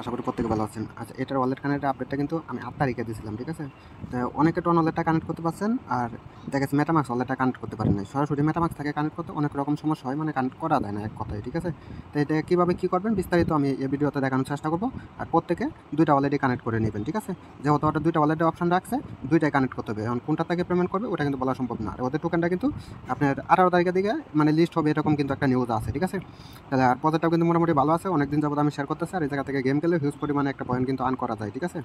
আশা করি প্রত্যেকে ভালো আছেন। আচ্ছা, এটার ওয়ালেট কানেক্টের আপডেটটা কিন্তু আমি 8 তারিখে দিয়েছিলাম, ঠিক আছে? তো অনেকে টন ওয়ালেটটা কানেক্ট করতে পারছেন, আর দেখা গেছে মেটামাক্স ওয়ালেটটা কানেক্ট করতে পারেন নাই। সরাসরি মেটামাক্স থেকে কানেক্ট করতে অনেক রকম সমস্যা হয়, মানে কানেক্ট করা যায় না এক কথায়, ঠিক আছে? তো এটা কীভাবে কী করবেন বিস্তারিত আমি এই ভিডিওতে দেখানোর চেষ্টা করব। আর প্রত্যেকে 2টা ওয়ালেটই কানেক্ট করে নেবেন, ঠিক আছে? যেহেতু ওটা 2টা ওয়ালেটের অপশন রাখছে, 2টাই কানেক্ট করতে হবে। এখন কোনটা থেকে পেমেন্ট করবে ওটা কিন্তু বলা সম্ভব না। আর ওদের টোকেনটা কিন্তু আপনার 18 তারিখের দিকে মানে লিস্ট হবে, এরকম কিন্তু একটা নিউজ আছে, ঠিক আছে? তাহলে আর প্রজেক্টটাও কিন্তু মোটামুটি ভালো আছে, অনেকদিন যাবত আমি শেয়ার করতেছি। আর এই জায়গা থেকে গেম খেলে হিউজ পরিমাণে একটা পয়েন্ট কিন্তু আর্ন করা যায়, ঠিক আছে?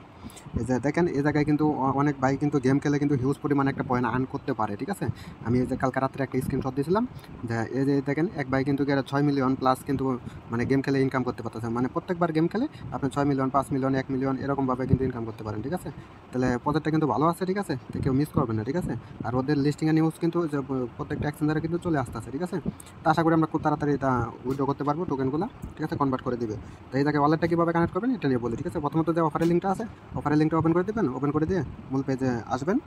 এই যে দেখেন, এই জায়গায় কিন্তু অনেক ভাই কিন্তু গেম খেলে কিন্তু হিউজ পরিমাণে একটা পয়েন্ট আর্ন করতে পারে, ঠিক আছে? আমি এই যে কালকে রাত্রে একটা স্ক্রিনশট দিয়েছিলাম, যে এই যে দেখেন এক ভাই কিন্তু 6 মিলিয়ন প্লাস কিন্তু মানে গেম খেলে ইনকাম করতে পারতেছে। মানে প্রত্যেকবার গেম খেলে আপনি 6 মিলিয়ন, 5 মিলিয়ন, 1 মিলিয়ন এরকমভাবে কিন্তু ইনকাম করতে পারেন, ঠিক আছে? তাহলে প্রজেক্টটা কিন্তু ভালো আছে, ঠিক আছে? তো কেউ মিস করবেন না, ঠিক আছে? আর ওদের লিস্টিংয়ের নিউজ কিন্তু যে প্রত্যেকটা এক্সচেঞ্জারে কিন্তু চলে আসতেছে, ঠিক আছে? তো আশা করি আমরা খুব তাড়াতাড়ি এটা উইথড্র করতে পারবো টোকেনগুলো, ঠিক আছে? কনভার্ট করে দিবে। তো এই জায়গায় ওয়ালেটটা কীভাবে কানেক্ট করবেন এটা নিয়ে বলি, ঠিক আছে? প্রথমত যে অফারের লিঙ্কটা আছে, অফারের লিঙ্কটা ওপেন করে দেবেন। ওপেন করে দিয়ে মূল পেজে আসবেন।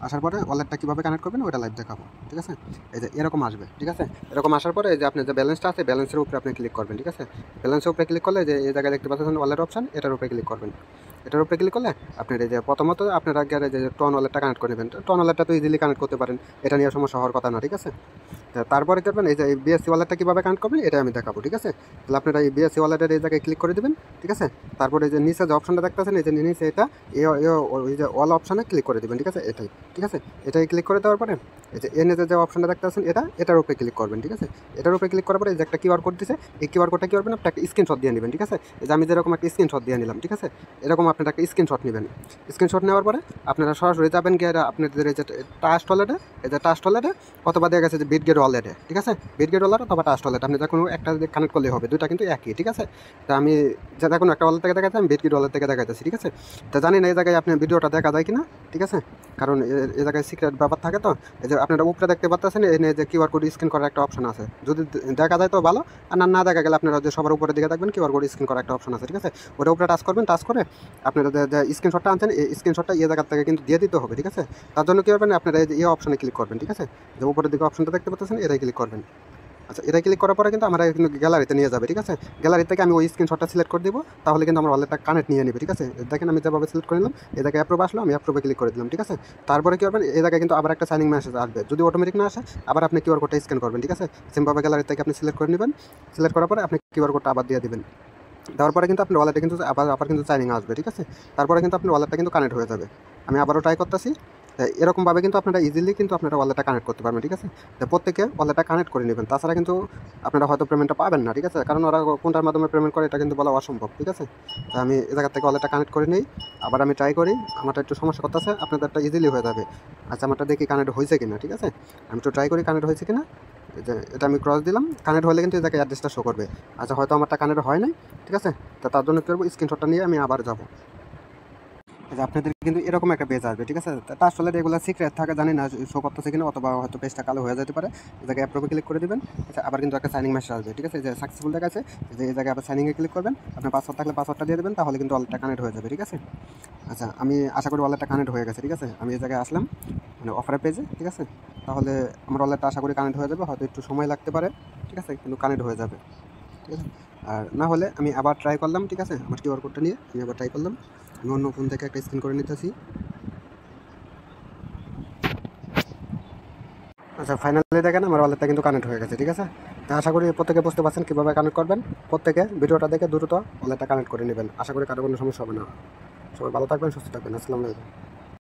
আসার পরে ওয়ালেটটা কীভাবে কানেক্ট করবেন ওটা লাইভ দেখাবো, ঠিক আছে? এই যে এরকম আসবে, ঠিক আছে? এরকম আসার পরে এই যে আপনার যে ব্যালেন্সটা আছে, ব্যালেন্সের উপরে আপনি ক্লিক করবেন, ঠিক আছে? ব্যালেন্সের উপরে ক্লিক করলে যে এই জায়গায় দেখতে পাচ্ছেন ওয়ালেট অপশন, এটার উপরে ক্লিক করবেন। এটার উপরে ক্লিক করলে আপনার এই যে প্রথমত আপনার আগে যে টন ওয়ালেটটা কানেক্ট করে নেবেন। টন ওয়ালেটটা তো ইজিলি কানেক্ট করতে পারেন, এটা নিয়ে সমস্যা হওয়ার কথা না, ঠিক আছে? তারপরে করবেন এই যে এই বিএসসি ওয়ালেটটা কীভাবে কানেক্ট করবেন এটা আমি দেখাবো, ঠিক আছে? তাহলে আপনারা এই বিএসসি ওয়ালেটের এই জায়গায় ক্লিক করে দেবেন, ঠিক আছে? তারপরে এই যে নিচে যে অপশনটা দেখতেছেন, এই যে নিচে এটা ওই যে অল অপশনে ক্লিক করে দেবেন, ঠিক আছে? এটাই, ঠিক আছে? এটাই ক্লিক করে দেওয়ার পরে এই যে এর নিচে যে অপশনটা দেখতেছেন এটার উপরে ক্লিক করবেন, ঠিক আছে? এটার উপরে ক্লিক করার পরে এই যে একটা কিউআর কোড দিছে, এই কিউআর কোডটা কী করবেন, আপনি একটা স্ক্রিনশট দিয়ে নেবেন, ঠিক আছে? এই যে আমি যেরকম একটা স্ক্রিনশট দিয়ে নিলাম, ঠিক আছে? এরকম আপনারা একটা স্ক্রিনশট নেবেন। স্ক্রিনশট নেওয়ার পরে আপনারা সরাসরি যাবেন গিয়ে আপনাদের এই যে ট্রাস্ট ওয়ালেটে, এই যে ট্রাস্ট ওয়ালেটে অথবা দেখা গেছে যে বিটগেট ওয়ালেটে, ঠিক আছে? বিটগেট ওয়ালেট অথবা ট্রাস্ট ওয়ালেট আপনি যে কোনো একটা কানেক্ট করলেই হবে, দুইটা কিন্তু একই, ঠিক আছে? তো আমি যে কোনো একটা ওয়ালেট থেকে দেখাচ্ছি, আমি বিটগেট ওয়ালেট থেকে দেখাচ্ছি, ঠিক আছে? তো জানি না এই জায়গায় আপনি ভিডিওটা দেখা যায় কিনা, ঠিক আছে? কারণ এই জায়গায় সিক্রেট ব্যাপার থাকে, তো এই যে আপনারা উপরে দেখতে পাচ্ছেন এনে যে কিউআর কোড স্ক্যান করার একটা অপশন আছে, যদি দেখা যায় তো ভালো, আর না দেখা গেলে আপনারা যে সবার উপরে দিকে দেখবেন কিউআর কোড স্ক্যান করার একটা অপশন আছে, ঠিক আছে? ওটা উপরে টাচ করবেন, টাচ করে আপনারা যে স্ক্রিনশটটা আনছেন এই স্ক্রিনশটটা এই জায়গা থেকে কিন্তু দিয়ে দিতে হবে, ঠিক আছে? তার জন্য কী করবেন, আপনারা এই অপশনে ক্লিক করবেন, ঠিক আছে? যে উপরের দিকে অপশনটা দেখতে পাচ্ছেন এটাই ক্লিক করবেন। আচ্ছা, এটা ক্লিক করার পরে কিন্তু আমরা কিন্তু গ্যালারিতে নিয়ে যাবে, ঠিক আছে? গ্যালারি থেকে আমি ওই স্ক্রিনশটটা সিলেক্ট করে দিব, তাহলে কিন্তু আমার ওয়ালেটটা কানেক্ট নিয়ে নেবে, ঠিক আছে? দেখেন আমি যেভাবে সিলেক্ট করে নিলাম, এই জায়গায় অ্যাপ্রুভ আসলো, আমি অ্যাপ্রুভে ক্লিক করে দিলাম, ঠিক আছে? তারপরে কী করবেন, এই জায়গায় কিন্তু আবার একটা সাইনিং মেসেজ আসবে, যদি অটোমেটিক না আসে আবার আপনি কিউআর কোডটা স্ক্যান করবেন, ঠিক আছে? সিম্পলভাবে গ্যালারি থেকে আপনি সিলেক্ট করে নেবেন। সিলেক্ট করার পরে আপনি কিউআর কোডটা আবার দিয়ে দিবেন। দেওয়ার পরে কিন্তু আপনার ওয়ালেটে কিন্তু আবার কিন্তু সাইনিং আসবে, ঠিক আছে? তারপরে কিন্তু আপনার ওয়ালেটটা কিন্তু কানেক্ট হয়ে যাবে। আমি আবারও ট্রাই করতেছি। এরকমভাবে কিন্তু আপনারা ইজিলি কিন্তু আপনারা ওয়ালেটটা কানেক্ট করতে পারবেন, ঠিক আছে? তো প্রত্যেকে ওয়ালেটটা কানেক্ট করে নেবেন, তাছাড়া কিন্তু আপনারা হয়তো পেমেন্টটা পাবেন না, ঠিক আছে? কারণ ওরা কোনটার মাধ্যমে পেমেন্ট করে এটা কিন্তু বলা অসম্ভব, ঠিক আছে? তো আমি এ জায়গা থেকে ওয়ালেটটা কানেক্ট করে নিই, আবার আমি ট্রাই করি। আমারটা একটু সমস্যা করতেছে, আপনাদেরটা ইজিলি হয়ে যাবে। আচ্ছা, আমারটা দেখি কানেক্ট হয়েছে কিনা, ঠিক আছে? আমি একটু ট্রাই করি কানেক্ট হয়েছে কিনা। যে এটা আমি ক্রস দিলাম, কানেক্ট হলে কিন্তু এই জায়গায় অ্যাড্রেসটা শো করবে। আচ্ছা, হয়তো আমারটা কানেক্ট হয় নাই, ঠিক আছে? তো তার জন্য কী করবো, স্ক্রিনশটটা নিয়ে আমি আবার যাবো। আপনাদের কিন্তু এরকম একটা পেজ আসবে, ঠিক আছে? তা আসলে এগুলো সিক্রেট থাকে, জানি না শো করতেছে কিনা, অথবা হয়তো পেজটা কালো হয়ে যেতে পারে। এই জায়গায় অ্যাপ্রুভে ক্লিক করে দেবেন। আচ্ছা, আবার কিন্তু একটা সাইনিং মেসেজ আসবে, ঠিক আছে? যে সাকসেসফুল দেখাচ্ছে, যে এই জায়গায় আবার সাইনিংয়ে ক্লিক করবেন। আপনার পাসওয়ার্ড থাকলে পাসওয়ার্ডটা দিয়ে দেবেন, তাহলে কিন্তু ওয়ালেটটা কানেক্ট হয়ে যাবে, ঠিক আছে? আচ্ছা, আমি আশা করি ওয়ালেটটা কানেক্ট হয়ে গেছে, ঠিক আছে? আমি এই জায়গায় আসলাম মানে অফারের পেজে, ঠিক আছে? তাহলে আমার ওয়ালেটটা আশা করি কানেক্ট হয়ে যাবে, হয়তো একটু সময় লাগতে পারে, ঠিক আছে? কিন্তু কানেক্ট হয়ে যাবে, ঠিক আছে? আর না হলে আমি আবার ট্রাই করলাম, ঠিক আছে? আমার কিউআর কোডটা নিয়ে আমি আবার ট্রাই করলাম। আমি অন্য ফোন থেকে একটা স্ক্যান করে নিতেছি। আচ্ছা, ফাইনালি দেখেন আমার ওয়ালেটটা কিন্তু কানেক্ট হয়ে গেছে, ঠিক আছে? তো আশা করি প্রত্যেকে বুঝতে পারছেন কীভাবে কানেক্ট করবেন। প্রত্যেকে ভিডিওটা দেখে দ্রুত ওয়ালেটটা কানেক্ট করে নেবেন। আশা করি কারো কোনো সমস্যা হবে না। সবাই ভালো থাকবেন, সুস্থ থাকবেন। আসসালামু আলাইকুম।